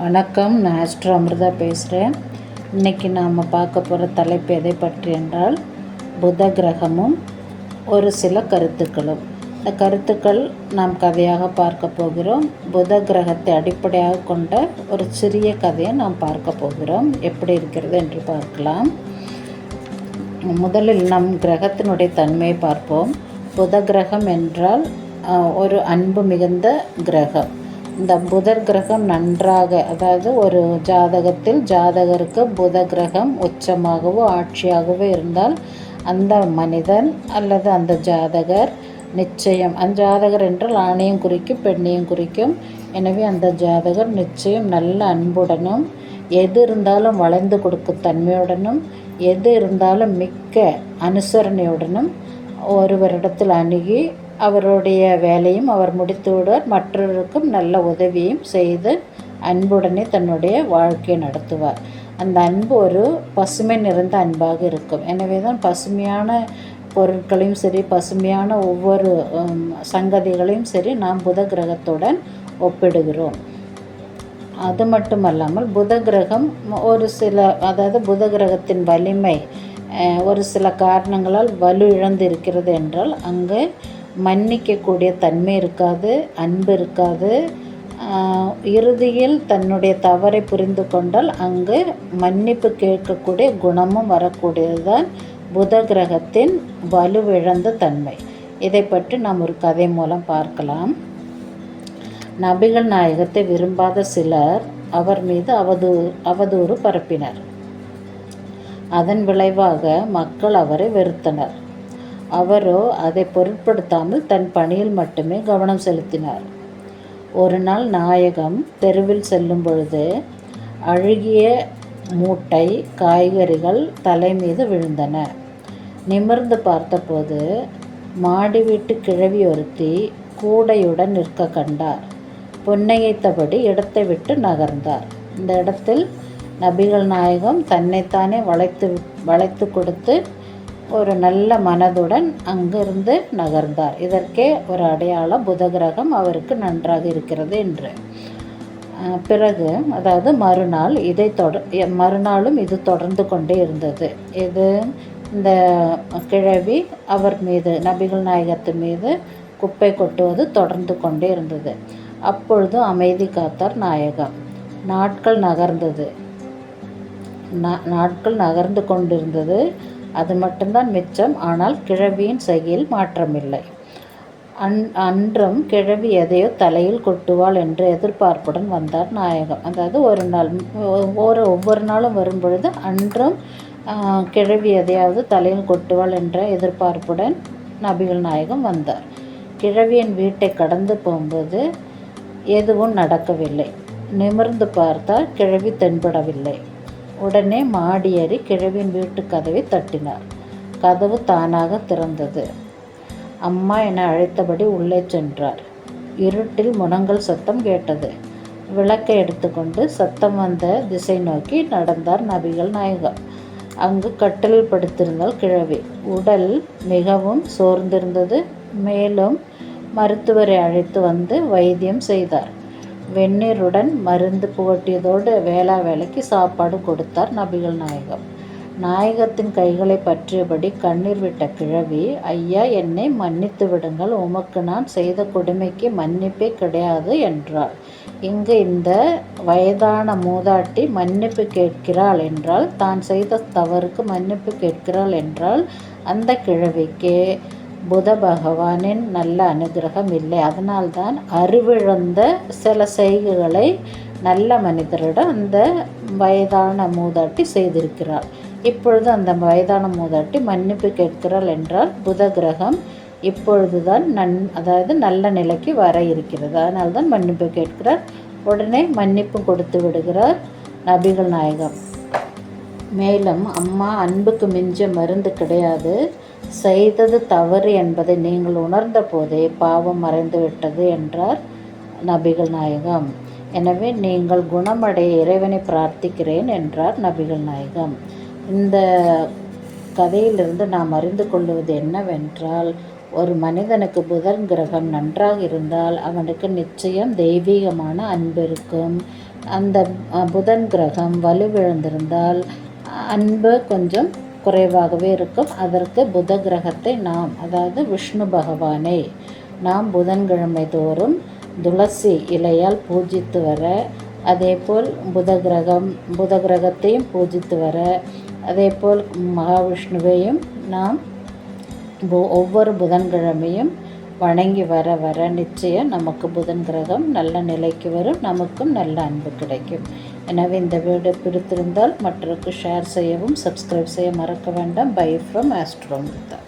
வணக்கம், நான் ஆஸ்ட்ரோ அமிர்தா பேசுகிறேன். இன்றைக்கி நாம் பார்க்க போகிற தலைப்பு எதை பற்றி என்றால் புத கிரகமும் ஒரு சில கருத்துக்களும். இந்த கருத்துக்கள் நாம் கதையாக பார்க்க போகிறோம். புத கிரகத்தை அடிப்படையாக கொண்ட ஒரு சிறிய கதையை நாம் பார்க்க போகிறோம். எப்படி இருக்கிறது என்று பார்க்கலாம். முதலில் நம் கிரகத்தினுடைய தன்மையை பார்ப்போம். புத கிரகம் என்றால் ஒரு அன்பு மிகுந்த கிரகம். இந்த புதர் கிரகம் நன்றாக, அதாவது ஒரு ஜாதகத்தில் ஜாதகருக்கு புத கிரகம் உச்சமாகவோ ஆட்சியாகவோ இருந்தால் அந்த மனிதன் அல்லது அந்த ஜாதகர் நிச்சயம், அந்த ஜாதகர் என்றால் ஆணையும் குறிக்கும் பெண்ணையும் குறிக்கும். எனவே அந்த ஜாதகர் நிச்சயம் நல்ல அன்புடனும், எது இருந்தாலும் வளைந்து கொடுக்கும் தன்மையுடனும், எது இருந்தாலும் மிக்க அனுசரணையுடனும் ஒருவரிடத்தில் அணுகி அவருடைய வேலையும் அவர் முடித்துவிடுவார். மற்றவருக்கும் நல்ல உதவியும் செய்து அன்புடனே தன்னுடைய வாழ்க்கையை நடத்துவார். அந்த அன்பு ஒரு பசுமை நிறைந்த அன்பாக இருக்கும். எனவே தான் பசுமையான பொருட்களையும் சரி, பசுமையான ஒவ்வொரு சங்கதிகளையும் சரி நாம் புத கிரகத்துடன் ஒப்பிடுகிறோம். அது மட்டுமல்லாமல் புத கிரகம் ஒரு சில, அதாவது புத கிரகத்தின் வலிமை ஒரு சில காரணங்களால் வலு இழந்து இருக்கிறது என்றால் அங்கே மன்னிக்கக்கூடிய தன்மை இருக்காது, அன்பு இருக்காது. இறுதியில் தன்னுடைய தவறை புரிந்து கொண்டால் அங்கு மன்னிப்பு கேட்கக்கூடிய குணமும் வரக்கூடியது தான் புத கிரகத்தின் வலுவிழந்த தன்மை. இதை பற்றி நாம் ஒரு கதை மூலம் பார்க்கலாம். நபிகள் நாயகத்தை விரும்பாத சிலர் அவர் மீது அவதூறு பரப்பினர். அதன் விளைவாக மக்கள் அவரை வெறுத்தனர். அவரோ அதை பொருட்படுத்தாமல் தன் பணியில் மட்டுமே கவனம் செலுத்தினார். ஒரு நாள் நாயகம் தெருவில் செல்லும் பொழுது அழுகிய மூட்டை காய்கறிகள் தலை மீது விழுந்தன. நிமிர்ந்து பார்த்தபோது மாடி வீட்டு கிழவி ஒருத்தி கூடையுடன் நிற்க கண்டார். புன்னகைத்தபடி இடத்தை விட்டு நகர்ந்தார். இந்த இடத்தில் நபிகள் நாயகம் தன்னைத்தானே வளைத்து கொடுத்து ஒரு நல்ல மனதுடன் அங்கிருந்து நகர்ந்தார். இதற்கே ஒரு அடையாளம் புத கிரகம் அவருக்கு நன்றாக இருக்கிறது என்று. பிறகு, அதாவது மறுநாளும் இது தொடர்ந்து கொண்டே இருந்தது. இது இந்த கிழவி அவர் மீது, நபிகள் நாயகத்தின் மீது குப்பை கொட்டுவது தொடர்ந்து கொண்டே இருந்தது. அப்பொழுது அமைதி காத்தார் நாயகம். நாட்கள் நகர்ந்து கொண்டிருந்தது. அது மட்டும்தான் மிச்சம். ஆனால் கிழவியின் செய்கையில் மாற்றமில்லை. அன்றும் கிழவி எதையோ தலையில் கொட்டுவாள் என்று எதிர்பார்ப்புடன் வந்தார் நாயகம். அதாவது ஒவ்வொரு நாளும் வரும் பொழுது அன்றும் கிழவி எதையாவது தலையில் கொட்டுவாள் என்ற எதிர்பார்ப்புடன் நபிகள் நாயகம் வந்தார். கிழவியின் வீட்டை கடந்து போகும்போது எதுவும் நடக்கவில்லை. நிமிர்ந்து பார்த்தால் கிழவி தென்படவில்லை. உடனே மாடியேறி கிழவியின் வீட்டு கதவை தட்டினார். கதவு தானாக திறந்தது. அம்மா என அழைத்தபடி உள்ளே சென்றார். இருட்டில் முனங்கல் சத்தம் கேட்டது. விளக்கை எடுத்துக்கொண்டு சத்தம் வந்த திசை நோக்கி நடந்தார் நபிகள் நாயகம். அங்கு கட்டிலில் படுத்திருந்தால் கிழவி. உடல் மிகவும் சோர்ந்திருந்தது. மேலும் மருத்துவரை அழைத்து வந்து வைத்தியம் செய்தார். வெந்நீருடன் மருந்து புகட்டியதோடு வேளைக்கு சாப்பாடு கொடுத்தார் நபிகள் நாயகம். நாயகத்தின் கைகளை பற்றியபடி கண்ணீர் விட்ட கிழவி, ஐயா, என்னை மன்னித்து விடுங்கள், உமக்கு நான் செய்த கொடுமைக்கு மன்னிப்பே கிடையாது என்றாள். இங்கு இந்த வயதான மூதாட்டி மன்னிப்பு கேட்கிறாள் என்றால், தான் செய்த தவறுக்கு மன்னிப்பு கேட்கிறாள் என்றால் அந்த கிழவிக்கு புத பகவானின் நல்ல அனுகிரகம் இல்லை. அதனால்தான் அறிவிழந்த சில செய்கைகளை நல்ல மனிதரிடம் அந்த வயதான மூதாட்டி செய்திருக்கிறாள். இப்பொழுது அந்த வயதான மூதாட்டி மன்னிப்பு கேட்கிறாள் என்றால் புத கிரகம் இப்பொழுதுதான் அதாவது நல்ல நிலைக்கு வர இருக்கிறது. அதனால்தான் மன்னிப்பு கேட்கிறார். உடனே மன்னிப்பு கொடுத்து விடுகிறார் நபிகள் நாயகம். மேலும், அம்மா, அன்புக்கு மிஞ்ச மருந்து கிடையாது. செய்தது தவறு என்பதை நீங்கள் உணர்ந்த போதே பாவம் மறைந்துவிட்டது என்றார் நபிகள் நாயகம். எனவே நீங்கள் குணமடைய இறைவனை பிரார்த்திக்கிறேன் என்றார் நபிகள் நாயகம். இந்த கதையிலிருந்து நாம் அறிந்து கொள்வது என்னவென்றால், ஒரு மனிதனுக்கு புதன் கிரகம் நன்றாக இருந்தால் அவனுக்கு நிச்சயம் தெய்வீகமான அன்பு இருக்கும். அந்த புதன் கிரகம் வலுவிழந்திருந்தால் அன்பு கொஞ்சம் குறைவாகவே இருக்கும். அதற்கு புத கிரகத்தை நாம், அதாவது விஷ்ணு பகவானை நாம் புதன்கிழமை தோறும் துளசி இலையால் பூஜித்து வர, அதேபோல் புத கிரகத்தையும் பூஜித்து வர, அதேபோல் மகாவிஷ்ணுவையும் நாம் ஒவ்வொரு புதன்கிழமையும் வணங்கி வர வர நிச்சயம் நமக்கு புதன் கிரகம் நல்ல நிலைக்கு வரும், நமக்கும் நல்ல அன்பு கிடைக்கும். எனவே இந்த வீடியோ பிடித்திருந்தால் மற்றவருக்கு ஷேர் செய்யவும், சப்ஸ்கிரைப் செய்ய மறக்க வேண்டாம். Bye from ஆஸ்ட்ரோமிதா.